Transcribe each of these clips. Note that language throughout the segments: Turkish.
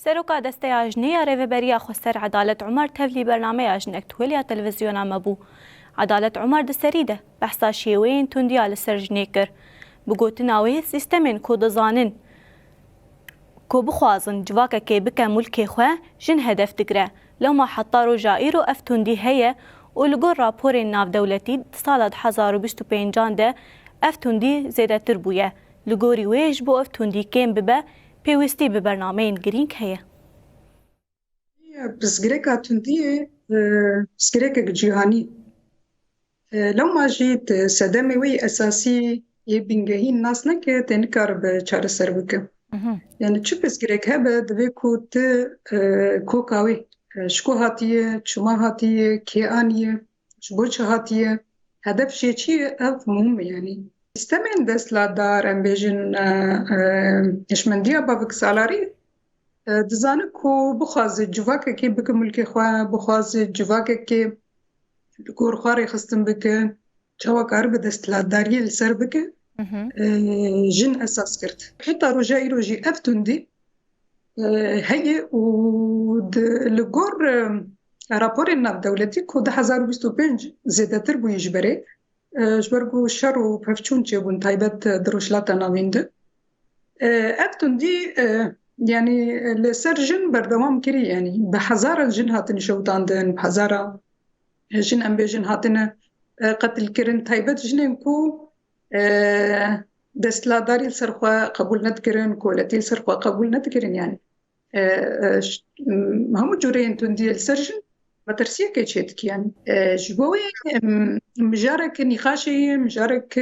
سروکا دسته آجنیا ریوبریا خسر عدالت عمر تفلی برنامه آجنک تولیا تلویزیونا مبو عدالت عمر دسریده بحثا شیوین تندیا لسرجنی کر بگوتناوی سیستمین کو دزانن کو بخوازن جواکا که بکا ملکی خواه جن هدف دگره لو ما حطارو جائرو افتوندی هیه ولگور راپور ناف دولتی سالت 2025 ده افتوندی زیده تر بویه لگوری ویج بو افتوندی کم ببه پیوستی به برنامه گرینگ هیه بسگرێکا توندیە بسگرێکێک جیهانی لەو ماژیت سەدەمێ وەی ئەساسی یê bingehîn nas neke tê nikare bi çareser bike. Yani çi pirsgirêk hebe divê ku tu koka wê ji ku hatiye, çima hatiye, kê aniye, ji bo çi hatiye, hedef jê çi ye ev muhim e yani. Sîstemên desthilatdar em bêjin hişmendiya bavigsalarî dizane ku bixwaze civakekê bike mulkê xwe, bixwaze civakekê li gor xwe rêxistin bike, çawa karibe desthilatdariyê li ser bike, jin esas kirt. Heta roja îro jî ev tundî heye û li gor raporên navdewletî ku 2025 zêdetir bûye ji berê ji ber ku şer û pevçûn çêbûn taybet di rojhilata navîn de. Ev tundî yani li ser jin berdewam kirî yani bi hezaran jin hatin şewitandin, bi hezara jin em bêjin hatine qetilkirin taybet jinên ku desthilatdarî li ser xwe qebûl nedikirin, koletî li ser xwe qebûl nedikirin yani. Hemû cureyên tundiyê li ser jin metirsiyekê çê dike yani. Ji bo wê mijarek nîqaşê, mijarek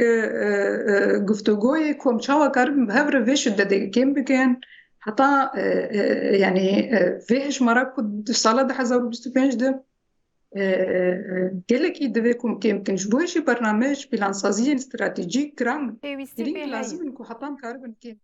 guftûgoyê ku em çawa karibin bi hev re vê şiddetê kêm bikin, heta yani vê hejmara ku di sala 2025 de gelekî divê ku kêm bikin. Ji bo wê jî bername ji plânsaziyên stratejîk kiran girîng lazim in ku hetan karibin kêm.